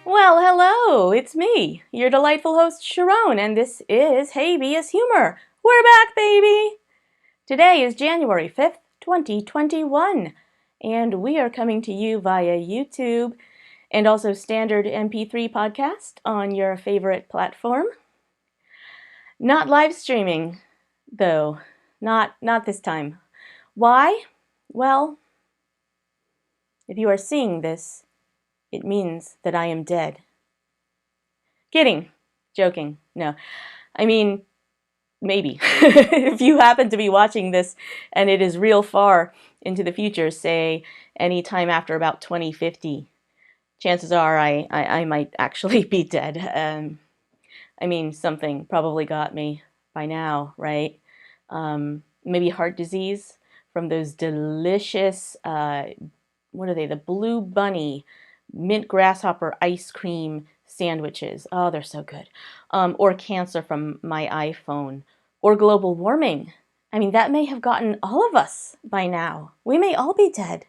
Well, hello, it's me, your delightful host, Sharon, and this is Habeas Humor. We're back, baby! Today is January 5th, 2021, and we are coming to you via YouTube and also standard MP3 podcast on your favorite platform. Not live streaming, though. Not this time. Why? Well, if you are seeing this, it means that I am dead. Kidding. Joking. No. I mean, maybe. If you happen to be watching this and it is real far into the future, say any time after about 2050, chances are I might actually be dead. I mean, something probably got me by now, right? Maybe heart disease from those delicious, what are they? The Blue Bunny mint grasshopper ice cream sandwiches. Oh, they're so good. Or cancer from my iPhone. Or global warming. I mean, that may have gotten all of us by now. We may all be dead.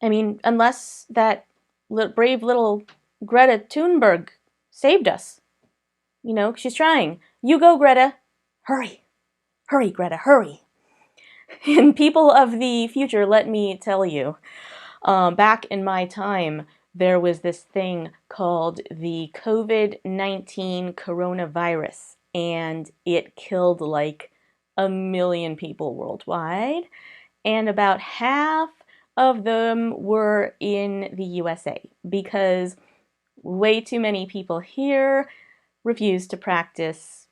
I mean, unless that brave little Greta Thunberg saved us. You know, she's trying. You go, Greta. Hurry. Hurry, Greta, hurry. And people of the future, let me tell you, back in my time, there was this thing called the COVID-19 coronavirus, and it killed like 1 million people worldwide, and about half of them were in the USA because way too many people here refused to practice,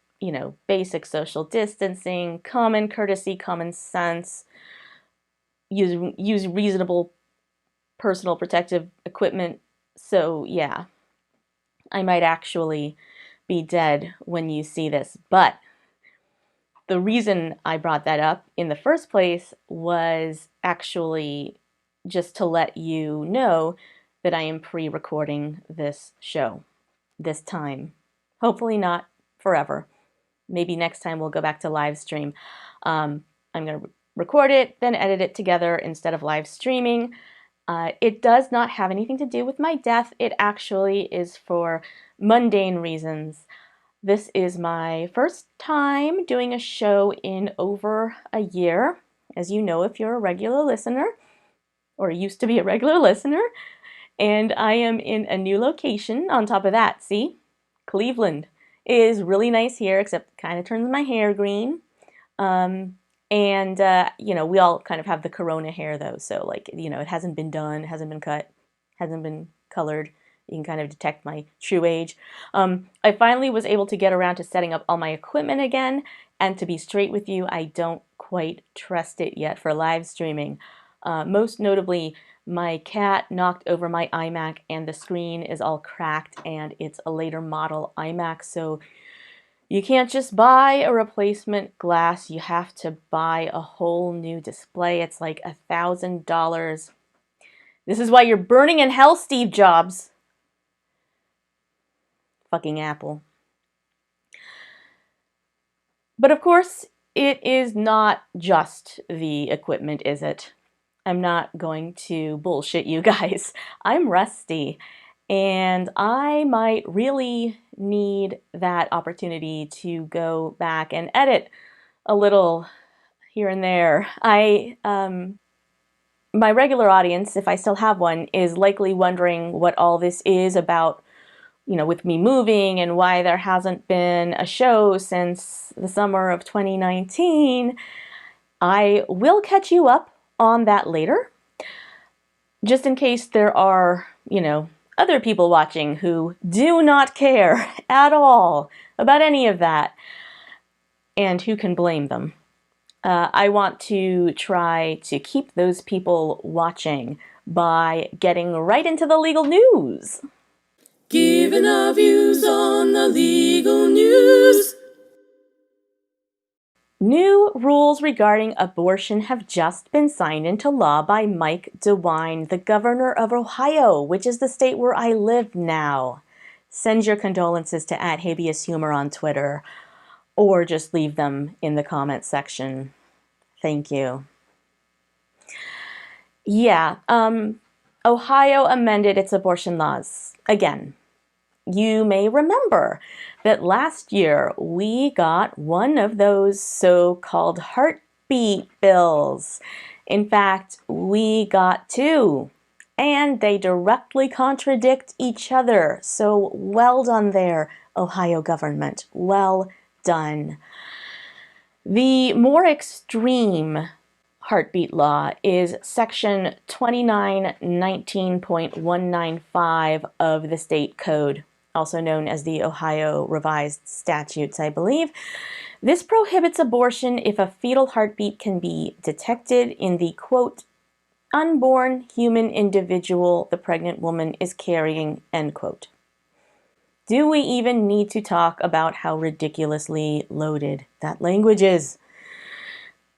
basic social distancing, common courtesy, common sense, use reasonable personal protective equipment. So yeah, I might actually be dead when you see this. But the reason I brought that up in the first place was actually just to let you know that I am pre-recording this show this time. Hopefully not forever. Maybe next time we'll go back to live stream. I'm going to record it, then edit it together instead of live streaming. It does not have anything to do with my death. It actually is for mundane reasons. This is my first time doing a show in over a year. As you know, if you're a regular listener, or used to be a regular listener, and I am in a new location on top of that. See? Cleveland is really nice here, except it kind of turns my hair green. We all kind of have the corona hair though. So it hasn't been done, hasn't been cut, hasn't been colored. You can kind of detect my true age. I finally was able to get around to setting up all my equipment again. And to be straight with you, I don't quite trust it yet for live streaming. Most notably, my cat knocked over my iMac and the screen is all cracked and it's a later model iMac. So you can't just buy a replacement glass, you have to buy a whole new display. It's like $1,000. This is why you're burning in hell, Steve Jobs. Fucking Apple. But of course, it is not just the equipment, is it? I'm not going to bullshit you guys. I'm rusty. And I might really need that opportunity to go back and edit a little here and there. My regular audience, if I still have one, is likely wondering what all this is about, with me moving and why there hasn't been a show since the summer of 2019. I will catch you up on that later, just in case there are, other people watching who do not care at all about any of that, and who can blame them. I want to try to keep those people watching by getting right into the legal news. Giving our views on the legal news. New rules regarding abortion have just been signed into law by Mike DeWine, the governor of Ohio, which is the state where I live now. Send your condolences to @HabeasHumor on Twitter, or just leave them in the comment section. Thank you. Yeah, Ohio amended its abortion laws again. You may remember that last year we got one of those so-called heartbeat bills. In fact, we got two, and they directly contradict each other. So well done there, Ohio government. Well done. The more extreme heartbeat law is section 2919.195 of the state code, also known as the Ohio Revised Statutes, I believe. This prohibits abortion if a fetal heartbeat can be detected in the, quote, unborn human individual the pregnant woman is carrying, end quote. Do we even need to talk about how ridiculously loaded that language is?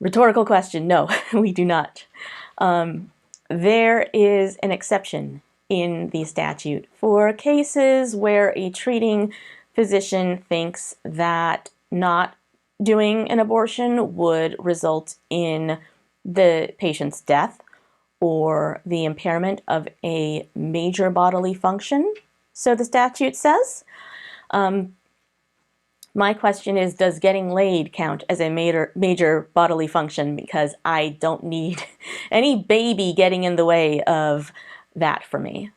Rhetorical question. No, we do not. There is an exception in the statute for cases where a treating physician thinks that not doing an abortion would result in the patient's death or the impairment of a major bodily function, so the statute says. My question is, does getting laid count as a major bodily function? Because I don't need any baby getting in the way of that for me.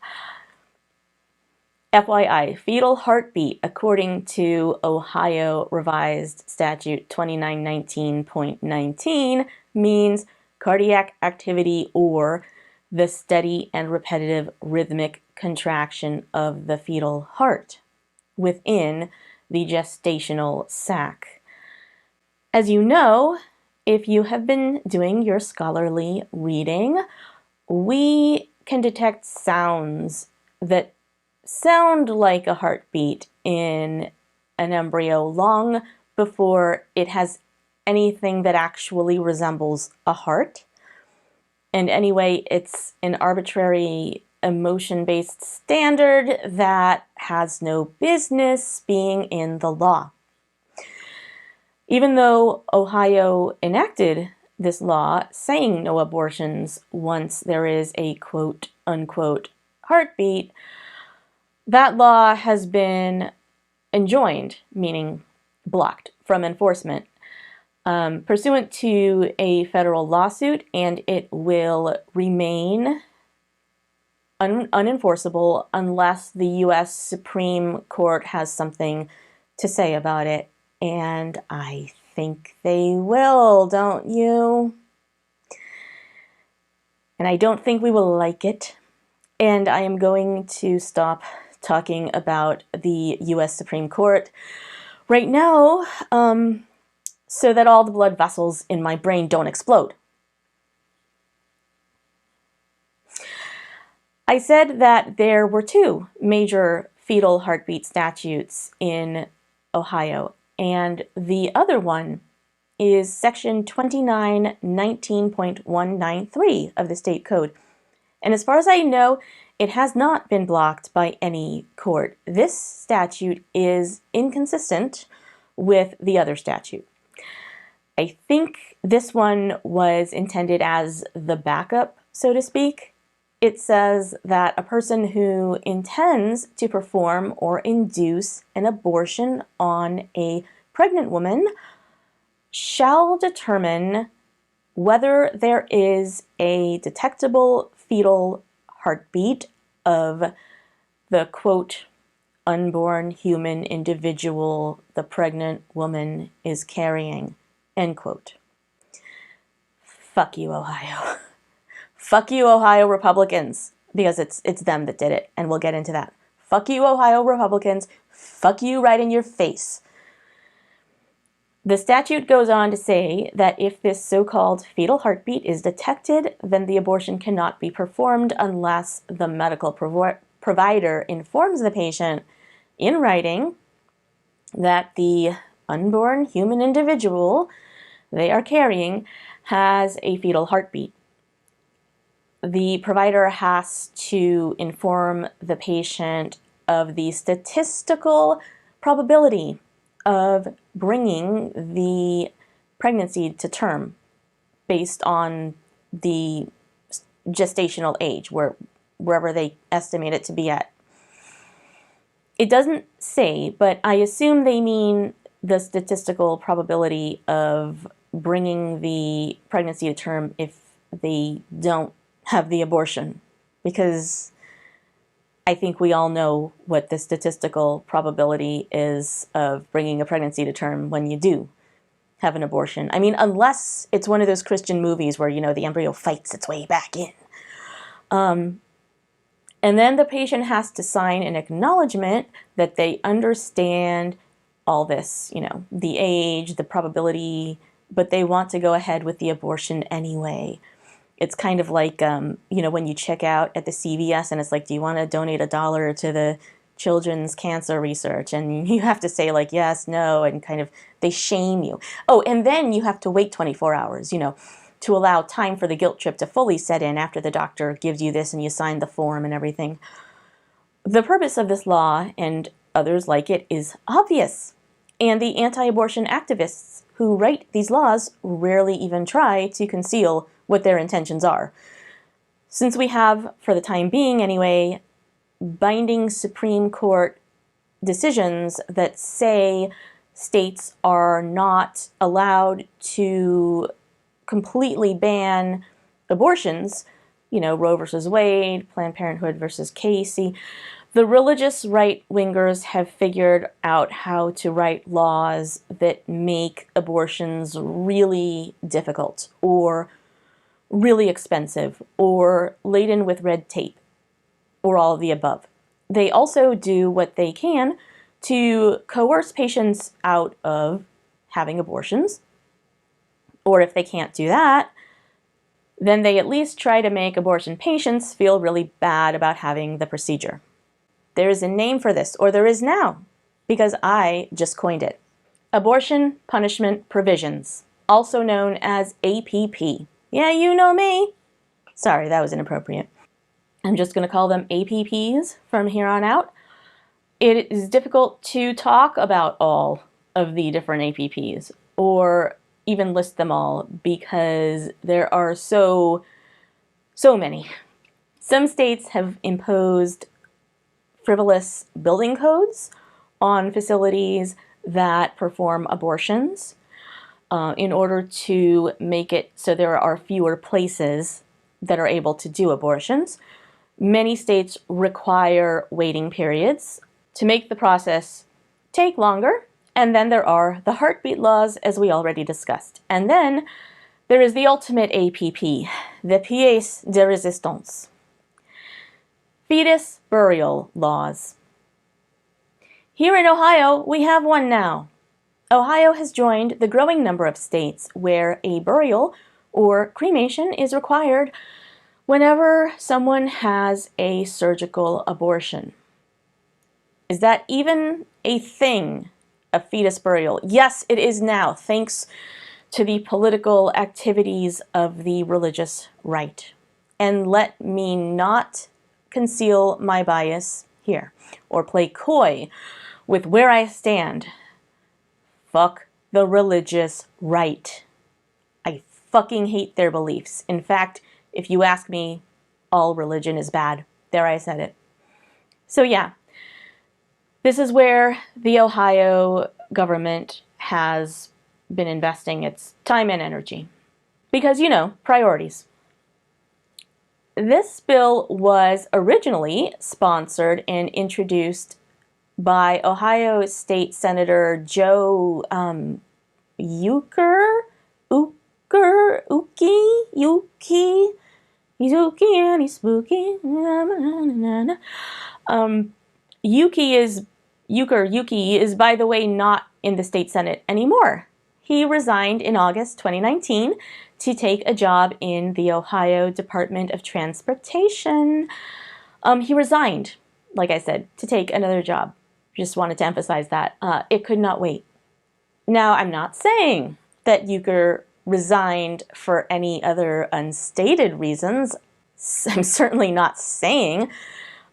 FYI, fetal heartbeat, according to Ohio Revised Statute 2919.19, means cardiac activity or the steady and repetitive rhythmic contraction of the fetal heart within the gestational sac. As you know, if you have been doing your scholarly reading, we can detect sounds that sound like a heartbeat in an embryo long before it has anything that actually resembles a heart. And anyway, it's an arbitrary emotion-based standard that has no business being in the law. Even though Ohio enacted this law saying no abortions once there is a quote unquote heartbeat, that law has been enjoined, meaning blocked, from enforcement pursuant to a federal lawsuit, and it will remain unenforceable unless the U.S. Supreme Court has something to say about it. And I think they will, don't you? And I don't think we will like it. And I am going to stop talking about the U.S. Supreme Court right now so that all the blood vessels in my brain don't explode. I said that there were two major fetal heartbeat statutes in Ohio, and the other one is section 2919.193 of the state code. And as far as I know, it has not been blocked by any court. This statute is inconsistent with the other statute. I think this one was intended as the backup, so to speak. It says that a person who intends to perform or induce an abortion on a pregnant woman shall determine whether there is a detectable fetal heartbeat of the, quote, unborn human individual the pregnant woman is carrying, end quote. Fuck you, Ohio. Fuck you, Ohio Republicans, because it's them that did it, and we'll get into that. Fuck you, Ohio Republicans. Fuck you right in your face. The statute goes on to say that if this so-called fetal heartbeat is detected, then the abortion cannot be performed unless the medical provider informs the patient in writing that the unborn human individual they are carrying has a fetal heartbeat. The provider has to inform the patient of the statistical probability of bringing the pregnancy to term based on the gestational age, where wherever they estimate it to be at. It doesn't say, but I assume they mean the statistical probability of bringing the pregnancy to term if they don't have the abortion, because I think we all know what the statistical probability is of bringing a pregnancy to term when you do have an abortion. I mean, unless it's one of those Christian movies where, the embryo fights its way back in. And then the patient has to sign an acknowledgement that they understand all this, the age, the probability, but they want to go ahead with the abortion anyway. It's kind of like, when you check out at the CVS and it's like, do you want to donate $1 to the children's cancer research? And you have to say like, yes, no, and kind of, they shame you. Oh, and then you have to wait 24 hours, to allow time for the guilt trip to fully set in after the doctor gives you this and you sign the form and everything. The purpose of this law and others like it is obvious. And the anti-abortion activists who write these laws rarely even try to conceal what their intentions are. Since we have, for the time being anyway, binding Supreme Court decisions that say states are not allowed to completely ban abortions, Roe versus Wade, Planned Parenthood versus Casey, the religious right-wingers have figured out how to write laws that make abortions really difficult or really expensive or laden with red tape or all of the above. They also do what they can to coerce patients out of having abortions. Or if they can't do that, then they at least try to make abortion patients feel really bad about having the procedure. There is a name for this, or there is now, because I just coined it. Abortion Punishment Provisions, also known as A.P.P. Yeah, you know me. Sorry, that was inappropriate. I'm just going to call them A.P.Ps from here on out. It is difficult to talk about all of the different A.P.Ps, or even list them all, because there are so many. Some states have imposed frivolous building codes on facilities that perform abortions in order to make it so there are fewer places that are able to do abortions. Many states require waiting periods to make the process take longer. And then there are the heartbeat laws, as we already discussed. And then there is the ultimate A.P.P., the pièce de résistance. Fetus burial laws. Here in Ohio, we have one now. Ohio has joined the growing number of states where a burial or cremation is required whenever someone has a surgical abortion. Is that even a thing? A fetus burial? Yes, it is now, thanks to the political activities of the religious right. And let me not conceal my bias here, or play coy with where I stand. Fuck the religious right. I fucking hate their beliefs. In fact, if you ask me, all religion is bad. There, I said it. So yeah. This is where the Ohio government has been investing its time and energy. Because, priorities. This bill was originally sponsored and introduced by Ohio State Senator Joe Euchre, he's ooky and he's spooky. Yuki is, by the way, not in the state senate anymore. He resigned in August 2019 to take a job in the Ohio Department of Transportation. He resigned, like I said, to take another job. Just wanted to emphasize that. It could not wait. Now, I'm not saying that Euchre resigned for any other unstated reasons. I'm certainly not saying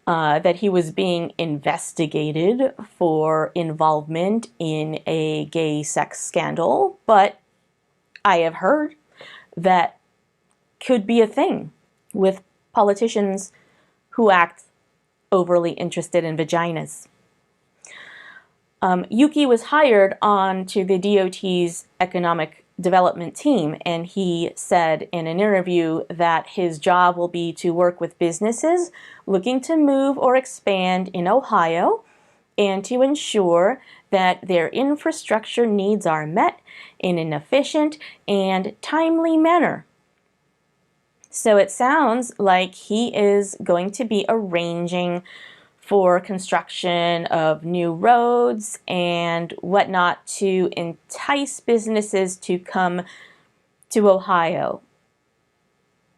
that he was being investigated for involvement in a gay sex scandal, but I have heard that could be a thing with politicians who act overly interested in vaginas. Yuki was hired onto the DOT's economic development team, and he said in an interview that his job will be to work with businesses looking to move or expand in Ohio and to ensure that their infrastructure needs are met in an efficient and timely manner. So it sounds like he is going to be arranging for construction of new roads and whatnot to entice businesses to come to Ohio.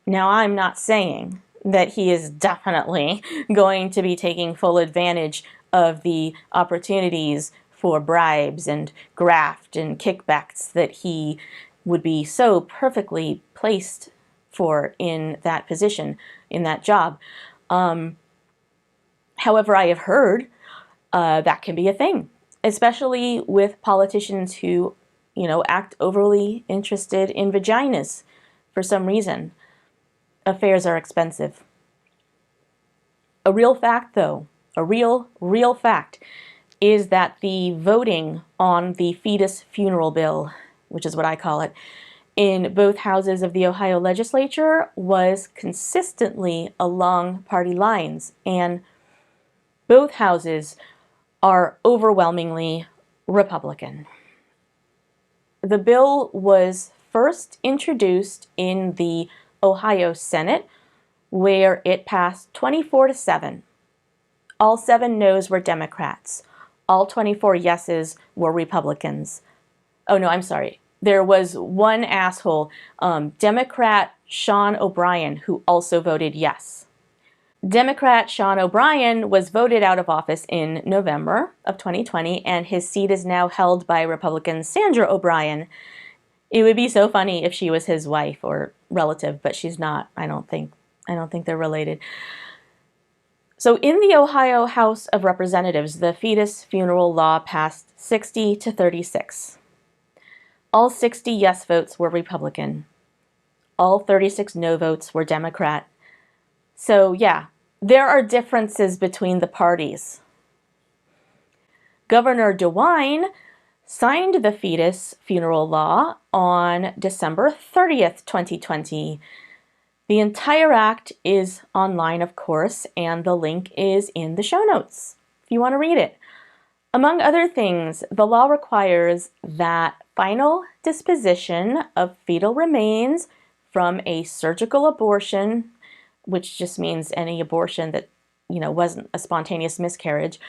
Now, I'm not saying that he is definitely going to be taking full advantage of the opportunities for bribes and graft and kickbacks that he would be so perfectly placed for in that position, in that job. However, I have heard that can be a thing, especially with politicians who, act overly interested in vaginas for some reason. Affairs are expensive. A real fact, though, a real fact, is that the voting on the fetus funeral bill, which is what I call it, in both houses of the Ohio legislature was consistently along party lines, and both houses are overwhelmingly Republican. The bill was first introduced in the Ohio Senate, where it passed 24-7. All 7 noes were Democrats. All 24 yeses were Republicans. Oh no, I'm sorry. There was one asshole, Democrat Sean O'Brien, who also voted yes. Democrat Sean O'Brien was voted out of office in November of 2020, and his seat is now held by Republican Sandra O'Brien. It would be so funny if she was his wife or relative, but she's not. I don't think they're related. So in the Ohio House of Representatives, the fetus funeral law passed 60-36. All 60 yes votes were Republican. All 36 no votes were Democrat. So yeah, there are differences between the parties. Governor DeWine signed the fetus funeral law on December 30th, 2020. The entire act is online, of course, and the link is in the show notes if you want to read it. Among other things, the law requires that final disposition of fetal remains from a surgical abortion, which just means any abortion that, wasn't a spontaneous miscarriage,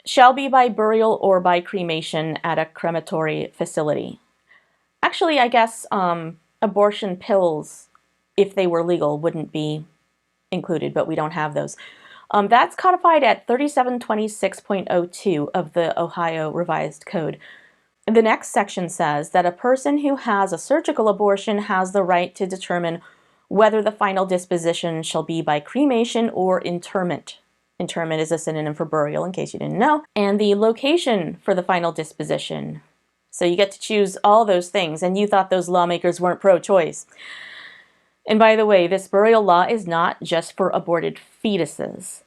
shall be by burial or by cremation at a crematory facility. Actually, I guess abortion pills, if they were legal, wouldn't be included, but we don't have those. That's codified at 3726.02 of the Ohio Revised Code. The next section says that a person who has a surgical abortion has the right to determine whether the final disposition shall be by cremation or interment. Interment is a synonym for burial, in case you didn't know. And the location for the final disposition. So you get to choose all those things, and you thought those lawmakers weren't pro-choice. And by the way, this burial law is not just for aborted fetuses.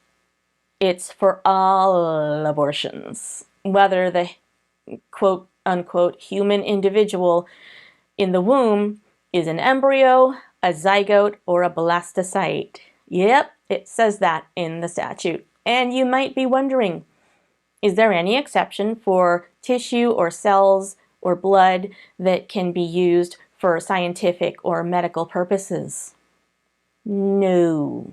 It's for all abortions, whether the quote-unquote human individual in the womb is an embryo, a zygote, or a blastocyte. Yep, it says that in the statute. And you might be wondering, is there any exception for tissue or cells or blood that can be used for scientific or medical purposes? No.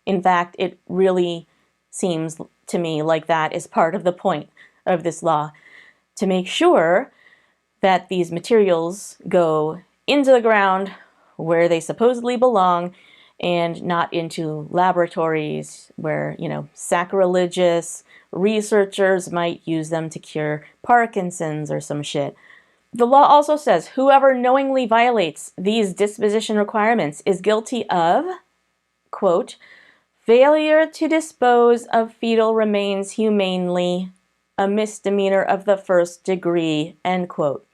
In fact, it really seems to me like that is part of the point of this law, to make sure that these materials go into the ground where they supposedly belong and not into laboratories where, sacrilegious researchers might use them to cure Parkinson's or some shit. The law also says whoever knowingly violates these disposition requirements is guilty of, quote, failure to dispose of fetal remains humanely, a misdemeanor of the first degree, end quote.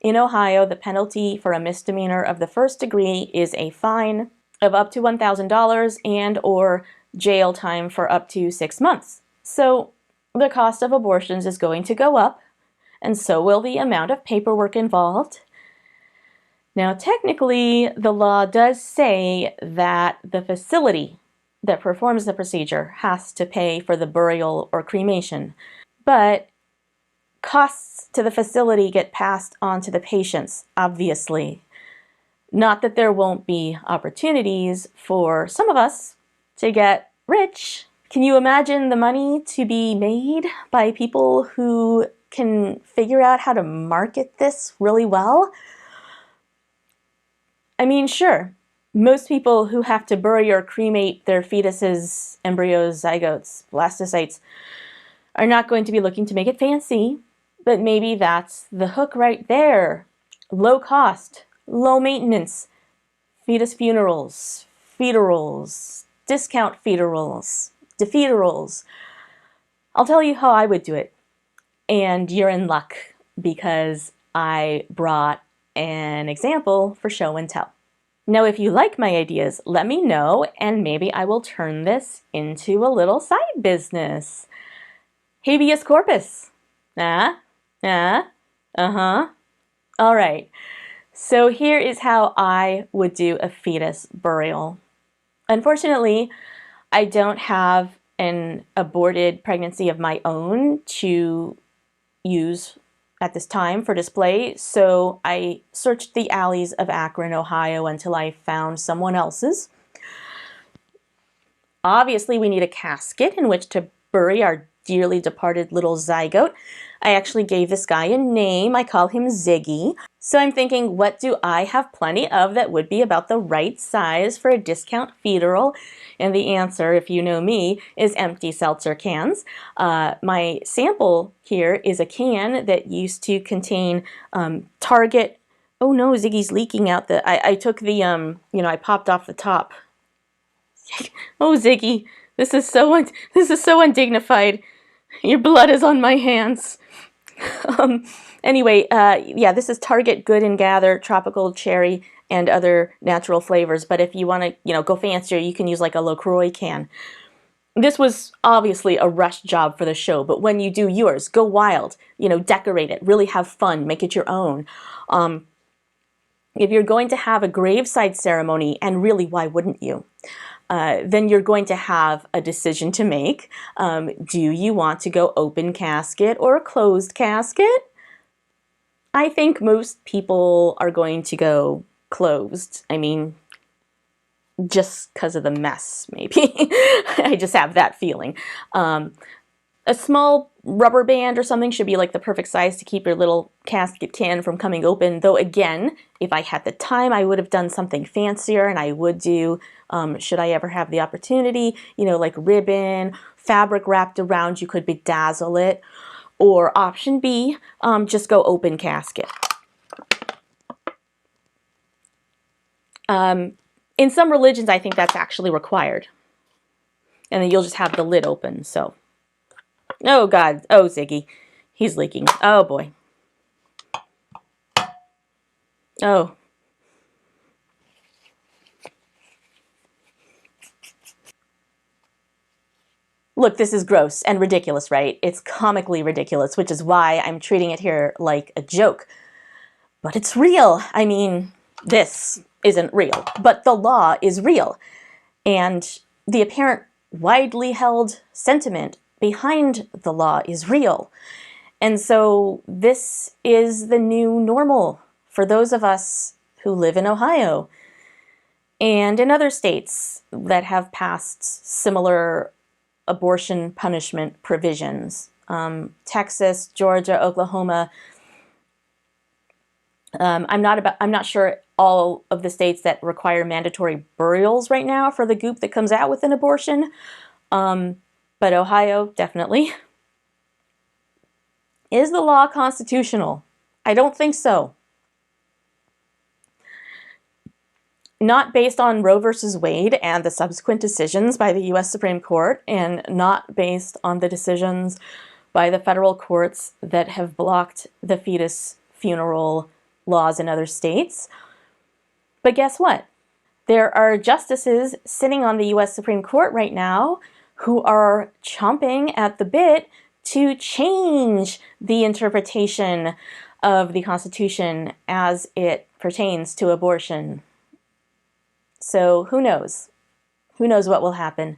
In Ohio, the penalty for a misdemeanor of the first degree is a fine of up to $1,000 and or jail time for up to 6 months. So the cost of abortions is going to go up, and so will the amount of paperwork involved. Now, technically, the law does say that the facility that performs the procedure has to pay for the burial or cremation, but costs to the facility get passed on to the patients, obviously. Not that there won't be opportunities for some of us to get rich. Can you imagine the money to be made by people who can figure out how to market this really well? I mean, sure, most people who have to bury or cremate their fetuses, embryos, zygotes, blastocytes are not going to be looking to make it fancy, but maybe that's the hook right there. Low cost, low maintenance, fetus funerals, feederals, discount feederals, defeederals. I'll tell you how I would do it. And you're in luck because I brought an example for show and tell. Now, if you like my ideas, let me know, and maybe I will turn this into a little side business. Habeas corpus. Uh-huh. All right. So here is how I would do a fetus burial. Unfortunately, I don't have an aborted pregnancy of my own to use at this time for display, so I searched the alleys of Akron, Ohio until I found someone else's. Obviously, we need a casket in which to bury our dearly departed little zygote. I actually gave this guy a name. I call him Ziggy. So I'm thinking, what do I have plenty of that would be about the right size for a discount feederal? And the answer, if you know me, is empty seltzer cans. My sample here is a can that used to contain Target. Oh no, Ziggy's leaking out the. I took the I popped off the top. Oh Ziggy, this is so undignified. Your blood is on my hands. Anyway, yeah, this is Target Good and Gather tropical cherry and other natural flavors. But if you want to, go fancier, you can use like a LaCroix can. This was obviously a rush job for the show, but when you do yours, go wild. Decorate it, really have fun, make it your own. If you're going to have a graveside ceremony, and really, why wouldn't you? Then you're going to have a decision to make. Do you want to go open casket or closed casket? I think most people are going to go closed. I mean, just because of the mess, maybe. I just have that feeling. A small rubber band or something should be like the perfect size to keep your little casket can from coming open. Though again, if I had the time, I would have done something fancier, and I would do, should I ever have the opportunity, like ribbon, fabric wrapped around, you could bedazzle it. Or option B, just go open casket. In some religions, I think that's actually required. And then you'll just have the lid open, so. Oh God, oh Ziggy, he's leaking. Oh boy. Oh. Look, this is gross and ridiculous, right? It's comically ridiculous, which is why I'm treating it here like a joke. But it's real. I mean, this isn't real, but the law is real. And the apparent widely held sentiment behind the law is real. And so this is the new normal for those of us who live in Ohio and in other states that have passed similar abortion punishment provisions. Texas, Georgia, Oklahoma. I'm not sure all of the states that require mandatory burials right now for the goop that comes out with an abortion. But Ohio, definitely. Is the law constitutional? I don't think so. Not based on Roe versus Wade and the subsequent decisions by the U.S. Supreme Court, and not based on the decisions by the federal courts that have blocked the fetus funeral laws in other states. But guess what? There are justices sitting on the U.S. Supreme Court right now who are chomping at the bit to change the interpretation of the Constitution as it pertains to abortion. So who knows? Who knows what will happen?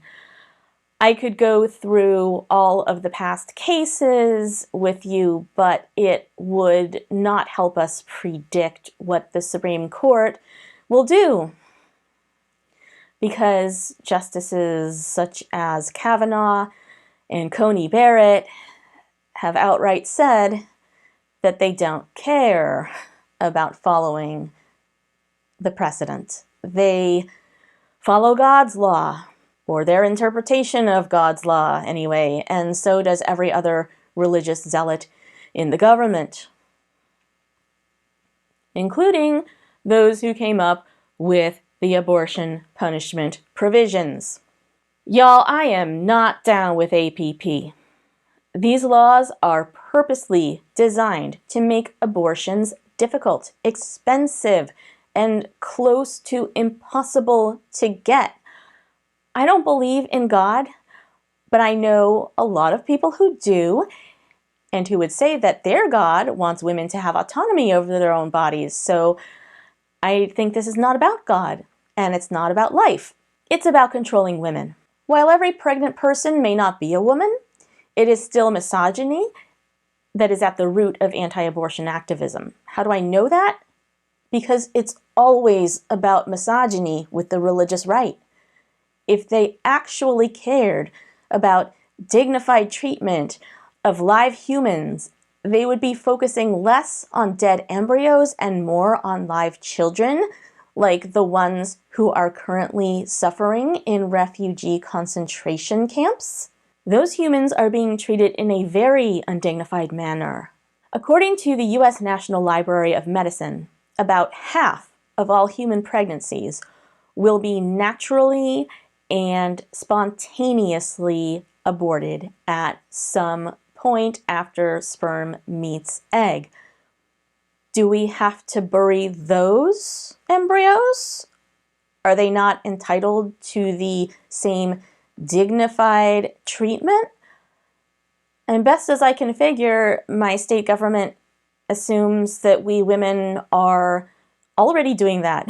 I could go through all of the past cases with you, but it would not help us predict what the Supreme Court will do, because justices such as Kavanaugh and Coney Barrett have outright said that they don't care about following the precedent. They follow God's law, or their interpretation of God's law anyway, and so does every other religious zealot in the government, including those who came up with the abortion punishment provisions. Y'all, I am not down with A.P.P. These laws are purposely designed to make abortions difficult, expensive, and close to impossible to get. I don't believe in God, but I know a lot of people who do, and who would say that their God wants women to have autonomy over their own bodies. So I think this is not about God, and it's not about life. It's about controlling women. While every pregnant person may not be a woman, it is still misogyny that is at the root of anti-abortion activism. How do I know that? Because it's always about misogyny with the religious right. If they actually cared about dignified treatment of live humans, they would be focusing less on dead embryos and more on live children, like the ones who are currently suffering in refugee concentration camps. Those humans are being treated in a very undignified manner. According to the U.S. National Library of Medicine, about half of all human pregnancies will be naturally and spontaneously aborted at some point after sperm meets egg. Do we have to bury those embryos? Are they not entitled to the same dignified treatment? And best as I can figure, my state government assumes that we women are already doing that.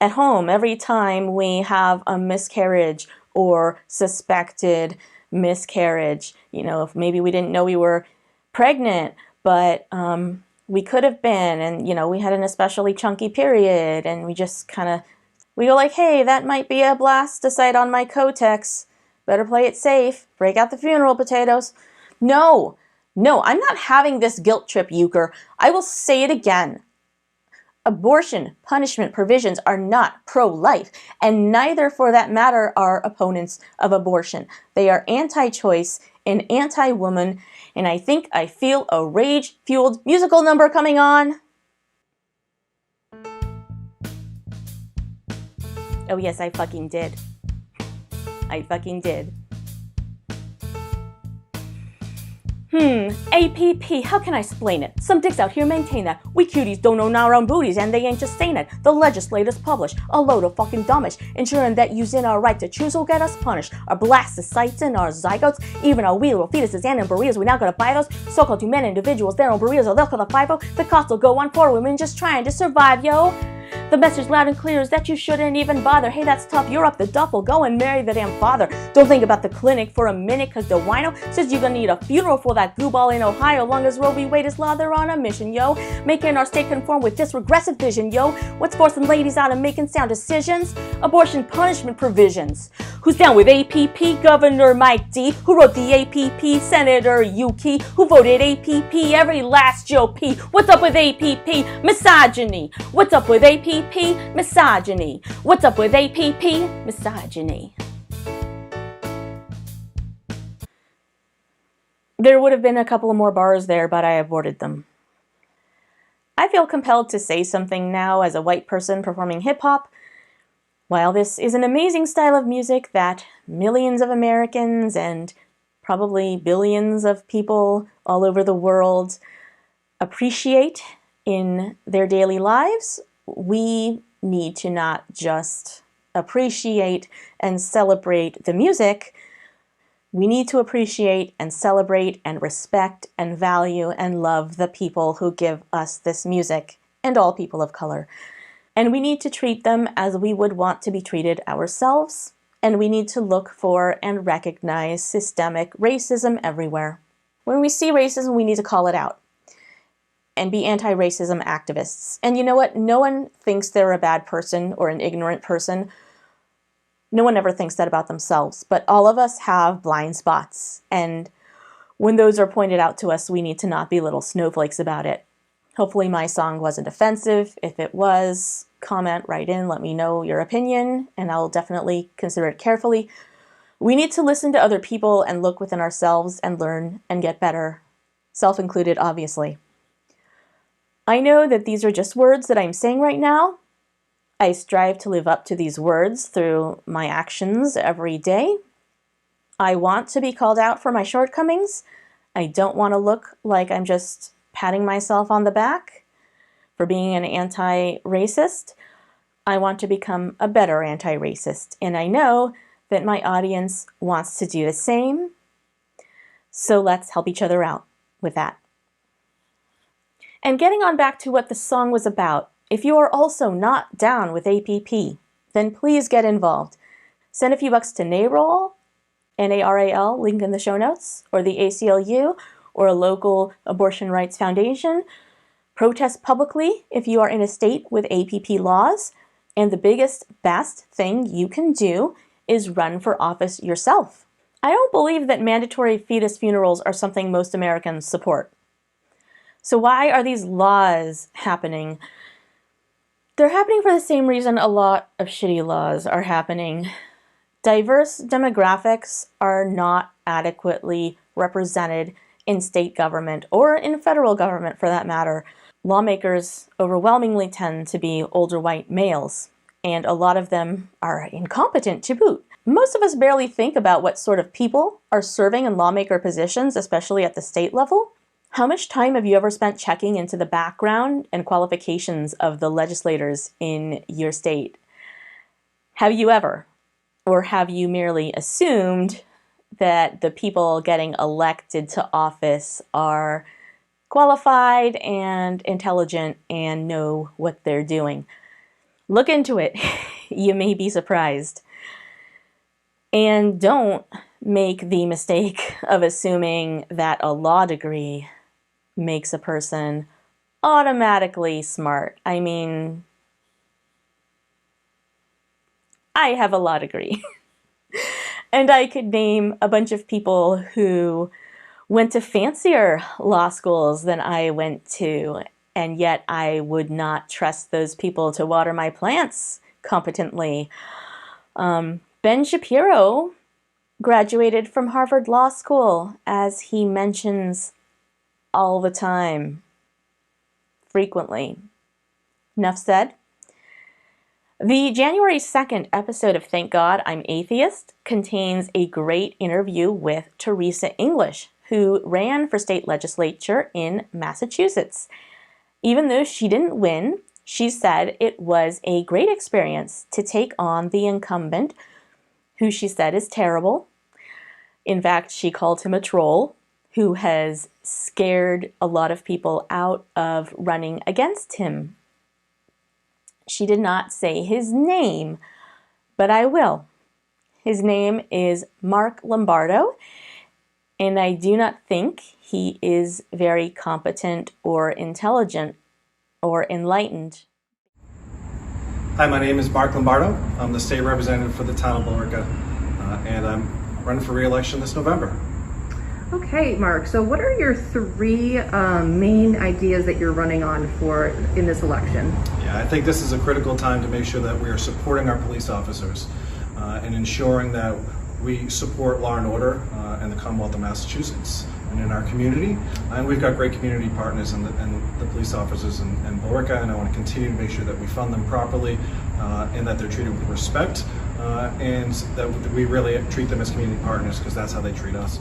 At home, every time we have a miscarriage or suspected miscarriage, if maybe we didn't know we were pregnant, but we could have been, and we had an especially chunky period, and we just we go like, hey, that might be a blastocyte on my Kotex. Better play it safe. Break out the funeral potatoes. No, I'm not having this guilt trip, Euchre. I will say it again. Abortion punishment provisions are not pro-life, and neither, for that matter, are opponents of abortion. They are anti-choice and anti-woman, and I think I feel a rage-fueled musical number coming on. Oh yes, I fucking did. I fucking did. A.P.P, how can I explain it? Some dicks out here maintain that we cuties don't own our own booties, and they ain't just saying it. The legislators publish a load of fucking dumbish, ensuring that using our right to choose will get us punished. Our blastocytes and our zygotes, even our wee little fetuses and embryos, we now gotta buy those so-called human individuals, their embryos, or they'll call the FIFO. The cost will go on for women just trying to survive, yo. The message loud and clear is that you shouldn't even bother. Hey, that's tough, you're up the duffel, go and marry the damn father. Don't think about the clinic for a minute, cause the wino says you're gonna need a funeral for that gooball in Ohio. Long as Roe v. Wade is law, they're on a mission, yo. Making our state conform with this regressive vision, yo. What's forcing ladies out of making sound decisions? Abortion punishment provisions. Who's down with A.P.P? Governor Mike D. Who wrote the A.P.P? Senator Yuki. Who voted A.P.P? Every last Joe P. What's up with A.P.P? Misogyny. What's up with A.P.P? Misogyny. What's up with A.P.P? Misogyny. There would have been a couple more bars there, but I aborted them. I feel compelled to say something now as a white person performing hip-hop. While this is an amazing style of music that millions of Americans and probably billions of people all over the world appreciate in their daily lives, we need to not just appreciate and celebrate the music. We need to appreciate and celebrate and respect and value and love the people who give us this music, and all people of color. And we need to treat them as we would want to be treated ourselves. And we need to look for and recognize systemic racism everywhere. When we see racism, we need to call it out and be anti-racism activists. And you know what? No one thinks they're a bad person or an ignorant person. No one ever thinks that about themselves, but all of us have blind spots. And when those are pointed out to us, we need to not be little snowflakes about it. Hopefully my song wasn't offensive. If it was, comment right in, let me know your opinion, and I'll definitely consider it carefully. We need to listen to other people and look within ourselves and learn and get better, self-included, obviously. I know that these are just words that I'm saying right now. I strive to live up to these words through my actions every day. I want to be called out for my shortcomings. I don't want to look like I'm just patting myself on the back for being an anti-racist. I want to become a better anti-racist, and I know that my audience wants to do the same. So let's help each other out with that. And getting on back to what the song was about, if you are also not down with A.P.P., then please get involved. Send a few bucks to NARAL, N-A-R-A-L, link in the show notes, or the ACLU, or a local abortion rights foundation. Protest publicly if you are in a state with A.P.P. laws. And the biggest, best thing you can do is run for office yourself. I don't believe that mandatory fetus funerals are something most Americans support. So why are these laws happening? They're happening for the same reason a lot of shitty laws are happening. Diverse demographics are not adequately represented in state government or in federal government for that matter. Lawmakers overwhelmingly tend to be older white males, and a lot of them are incompetent to boot. Most of us barely think about what sort of people are serving in lawmaker positions, especially at the state level. How much time have you ever spent checking into the background and qualifications of the legislators in your state? Have you ever? Or have you merely assumed that the people getting elected to office are qualified and intelligent and know what they're doing? Look into it. You may be surprised. And don't make the mistake of assuming that a law degree makes a person automatically smart. I mean, I have a law degree. And I could name a bunch of people who went to fancier law schools than I went to, and yet I would not trust those people to water my plants competently. Ben Shapiro graduated from Harvard Law School, as he mentions all the time, frequently. Enough said. The January 2nd episode of Thank God I'm Atheist contains a great interview with Teresa English, who ran for state legislature in Massachusetts. Even though she didn't win, she said it was a great experience to take on the incumbent, who she said is terrible. In fact, she called him a troll who has scared a lot of people out of running against him. She did not say his name, but I will. His name is Mark Lombardo, and I do not think he is very competent or intelligent or enlightened. Hi, my name is Mark Lombardo. I'm the state representative for the town of Billerica, and I'm running for re-election this November. Okay, Mark, so what are your three main ideas that you're running on for in this election? Yeah, I think this is a critical time to make sure that we are supporting our police officers and ensuring that we support law and order in the Commonwealth of Massachusetts and in our community. And we've got great community partners in the police officers in Billerica, and I want to continue to make sure that we fund them properly and that they're treated with respect and that we really treat them as community partners, because that's how they treat us.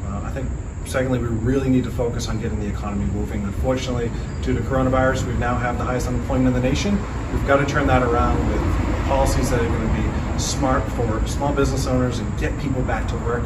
I think Secondly, we really need to focus on getting the economy moving. Unfortunately, due to coronavirus, we now have the highest unemployment in the nation. We've got to turn that around with policies that are going to be smart for small business owners and get people back to work.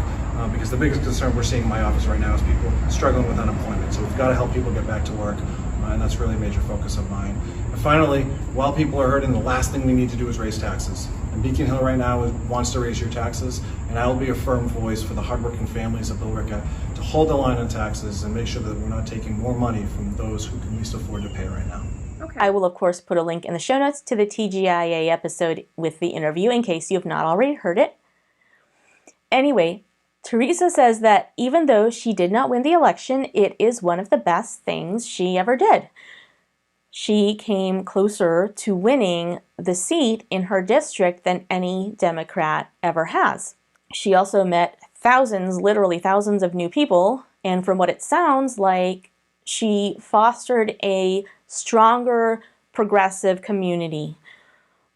Because the biggest concern we're seeing in my office right now is people struggling with unemployment. So we've got to help people get back to work, and that's really a major focus of mine. And finally, while people are hurting, the last thing we need to do is raise taxes. And Beacon Hill right now wants to raise your taxes, and I will be a firm voice for the hardworking families of Billerica to hold the line on taxes and make sure that we're not taking more money from those who can least afford to pay right now. Okay. I will, of course, put a link in the show notes to the TGIA episode with the interview in case you have not already heard it. Anyway, Teresa says that even though she did not win the election, it is one of the best things she ever did. She came closer to winning the seat in her district than any Democrat ever has. She also met thousands, literally thousands of new people, and from what it sounds like, she fostered a stronger, progressive community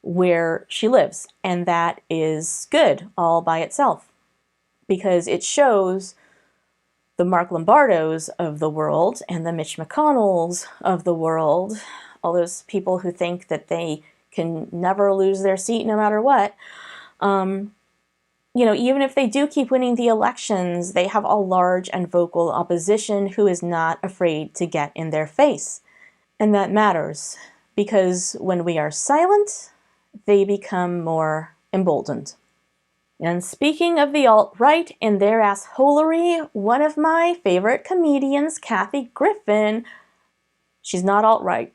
where she lives, and that is good all by itself, because it shows the Mark Lombardos of the world and the Mitch McConnells of the world, all those people who think that they can never lose their seat no matter what, even if they do keep winning the elections, they have a large and vocal opposition who is not afraid to get in their face. And that matters, because when we are silent, they become more emboldened. And speaking of the alt-right and their assholery, one of my favorite comedians, Kathy Griffin, she's not alt-right,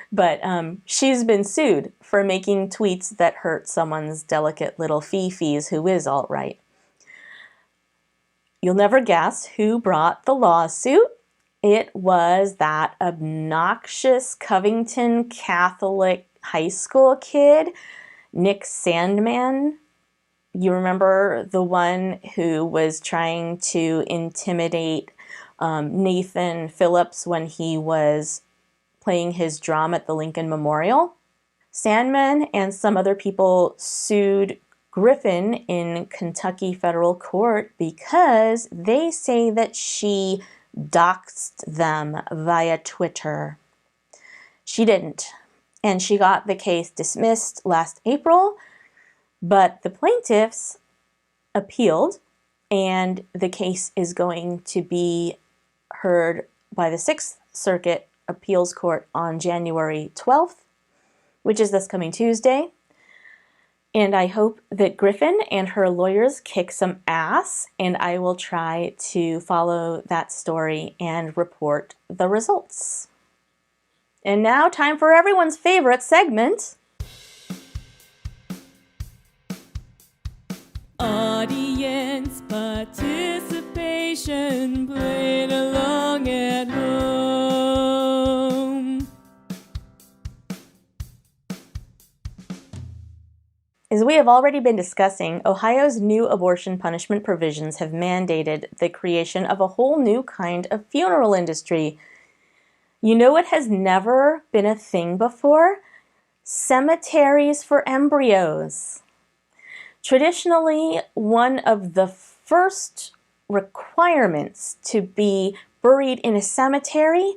but she's been sued for making tweets that hurt someone's delicate little fifis who is alt-right. You'll never guess who brought the lawsuit. It was that obnoxious Covington Catholic high school kid, Nick Sandmann. You remember the one who was trying to intimidate Nathan Phillips when he was playing his drum at the Lincoln Memorial? Sandmann and some other people sued Griffin in Kentucky federal court because they say that she doxed them via Twitter. She didn't, and she got the case dismissed last April, but the plaintiffs appealed, and the case is going to be heard by the Sixth Circuit Appeals Court on January 12th, which is this coming Tuesday. And I hope that Griffin and her lawyers kick some ass, and I will try to follow that story and report the results. And now, time for everyone's favorite segment. Audience participation, playing along at home. As we have already been discussing, Ohio's new abortion punishment provisions have mandated the creation of a whole new kind of funeral industry. You know what has never been a thing before? Cemeteries for embryos. Traditionally, one of the first requirements to be buried in a cemetery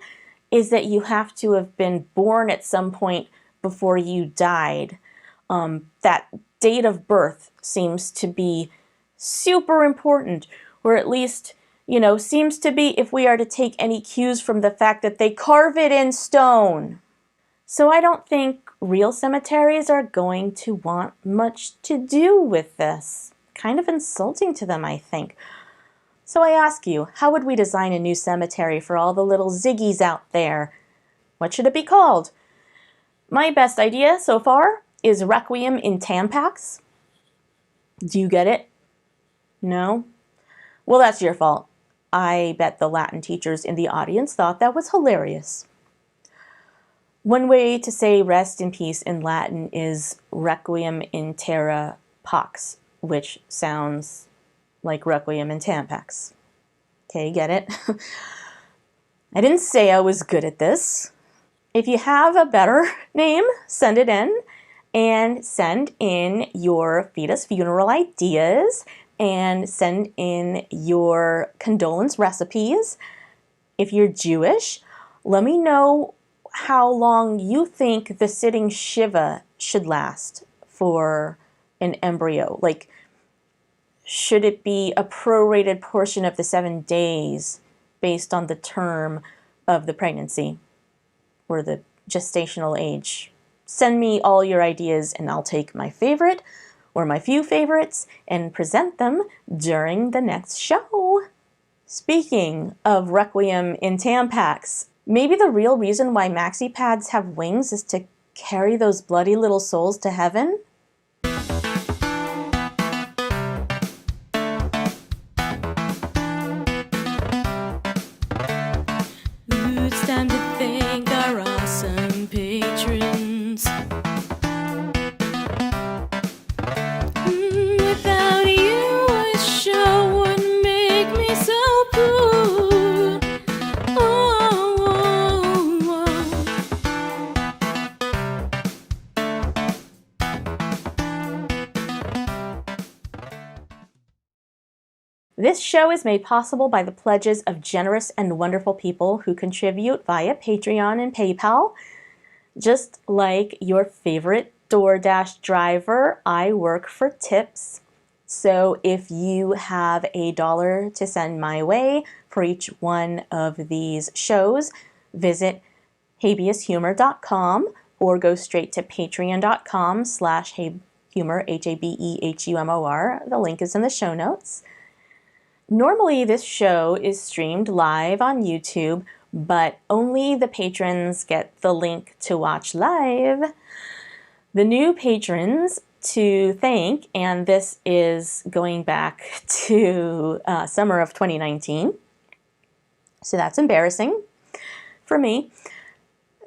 is that you have to have been born at some point before you died. That date of birth seems to be super important, or at least, seems to be if we are to take any cues from the fact that they carve it in stone. So I don't think real cemeteries are going to want much to do with this. Kind of insulting to them, I think. So I ask you, how would we design a new cemetery for all the little Ziggies out there? What should it be called? My best idea so far is Requiem in Tampax. Do you get it? No? Well, that's your fault. I bet the Latin teachers in the audience thought that was hilarious. One way to say rest in peace in Latin is Requiem in terra pax, which sounds like Requiem in Tampax. Okay, get it? I didn't say I was good at this. If you have a better name, send it in, and send in your fetus funeral ideas and send in your condolence recipes. If you're Jewish, let me know how long you think the sitting Shiva should last for an embryo. Like, should it be a prorated portion of the 7 days based on the term of the pregnancy or the gestational age? Send me all your ideas and I'll take my favorite or my few favorites and present them during the next show. Speaking of Requiem in Tampax, maybe the real reason why maxi pads have wings is to carry those bloody little souls to heaven? It's time to thank our awesome patrons. Without you, this show wouldn't make me so cool. This show is made possible by the pledges of generous and wonderful people who contribute via Patreon and PayPal. Just like your favorite DoorDash driver, I work for tips. So if you have $1 to send my way for each one of these shows, visit habeashumor.com or go straight to patreon.com/habehumor, HABEHUMOR. The link is in the show notes. Normally, this show is streamed live on YouTube, but only the patrons get the link to watch live. The new patrons to thank, and this is going back to summer of 2019, so that's embarrassing for me.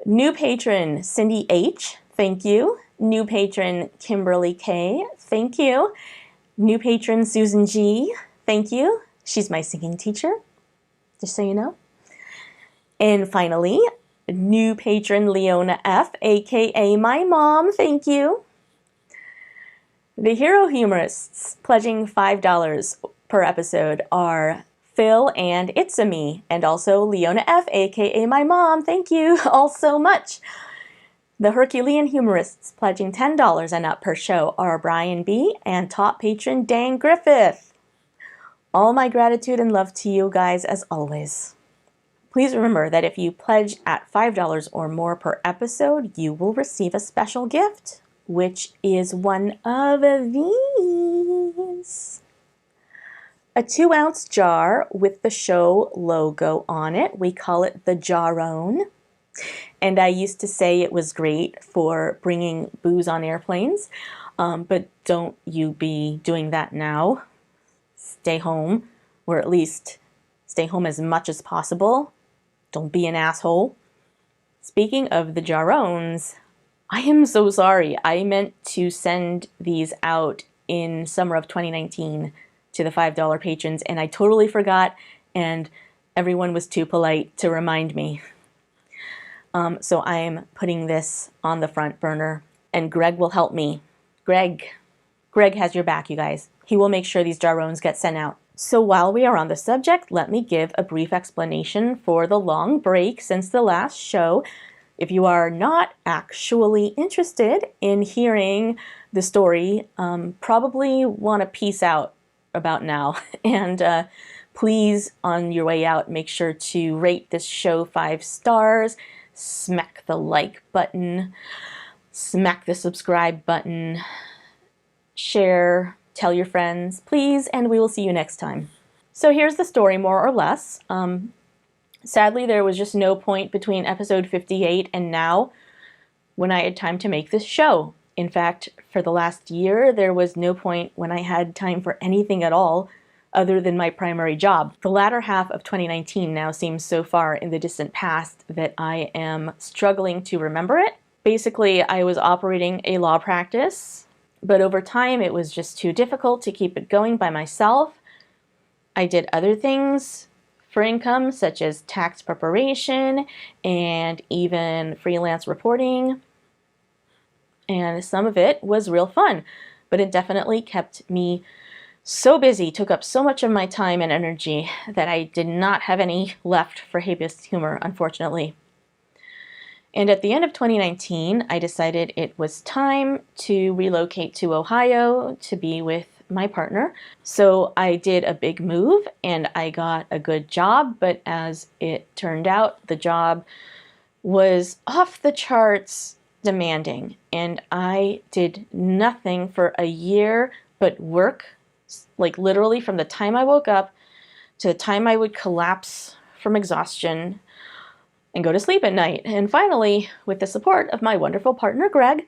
New patron Cindy H, thank you. New patron Kimberly K, thank you. New patron Susan G, thank you. She's my singing teacher, just so you know. And finally, new patron Leona F, aka my mom, thank you. The hero humorists pledging $5 per episode are Phil and It's-A-Me, and also Leona F, aka my mom, thank you all so much. The Herculean humorists pledging $10 and up per show are Brian B and top patron Dan Griffith. All my gratitude and love to you guys as always. Please remember that if you pledge at $5 or more per episode, you will receive a special gift, which is one of these. A 2-ounce jar with the show logo on it. We call it the Jarone. And I used to say it was great for bringing booze on airplanes, but don't you be doing that now. Stay home, or at least stay home as much as possible. Don't be an asshole. Speaking of the Jarones, I am so sorry. I meant to send these out in summer of 2019 to the $5 patrons, and I totally forgot, and everyone was too polite to remind me. So I am putting this on the front burner, and Greg will help me. Greg has your back, you guys. He will make sure these Jarones get sent out. So while we are on the subject, let me give a brief explanation for the long break since the last show. If you are not actually interested in hearing the story, probably want to peace out about now. And please, on your way out, make sure to rate this show 5 stars, smack the like button, smack the subscribe button, share, tell your friends, please, and we will see you next time. So here's the story, more or less. Sadly, there was just no point between episode 58 and now when I had time to make this show. In fact, for the last year, there was no point when I had time for anything at all other than my primary job. The latter half of 2019 now seems so far in the distant past that I am struggling to remember it. Basically, I was operating a law practice, but over time it was just too difficult to keep it going by myself. I did other things for income, such as tax preparation and even freelance reporting. And some of it was real fun, but it definitely kept me so busy, took up so much of my time and energy that I did not have any left for habeas humor, unfortunately. And at the end of 2019, I decided it was time to relocate to Ohio to be with my partner. So I did a big move and I got a good job, but as it turned out, the job was off the charts demanding, and I did nothing for a year but work, like literally from the time I woke up to the time I would collapse from exhaustion and go to sleep at night. And finally, with the support of my wonderful partner Greg,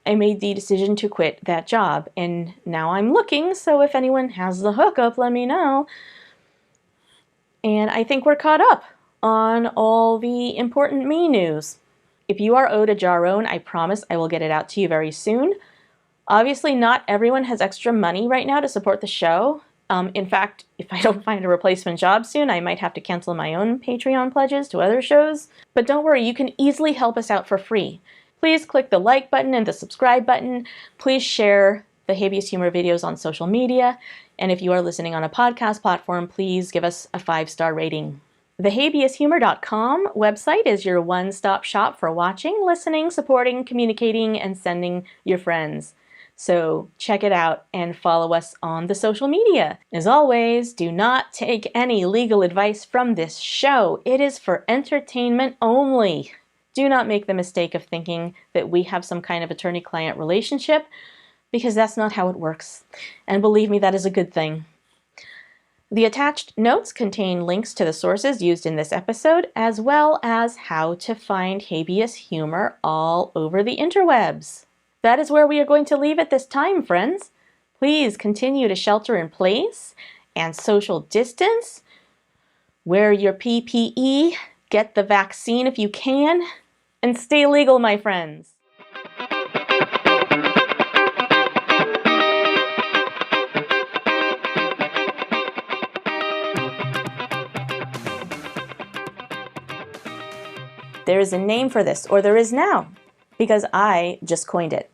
I made the decision to quit that job. And now I'm looking, so if anyone has the hookup, let me know. And I think we're caught up on all the important me news. If you are owed a Jarone, I promise I will get it out to you very soon. Obviously, not everyone has extra money right now to support the show. In fact, if I don't find a replacement job soon, I might have to cancel my own Patreon pledges to other shows. But don't worry, you can easily help us out for free. Please click the like button and the subscribe button. Please share the Habeas Humor videos on social media. And if you are listening on a podcast platform, please give us a 5-star rating. The habeashumor.com website is your one-stop shop for watching, listening, supporting, communicating, and sending your friends. So check it out and follow us on the social media. As always, do not take any legal advice from this show. It is for entertainment only. Do not make the mistake of thinking that we have some kind of attorney-client relationship, because that's not how it works. And believe me, that is a good thing. The attached notes contain links to the sources used in this episode, as well as how to find habeas humor all over the interwebs. That is where we are going to leave it this time, friends. Please continue to shelter in place and social distance. Wear your PPE, get the vaccine if you can, and stay legal, my friends. There is a name for this, or there is now, because I just coined it.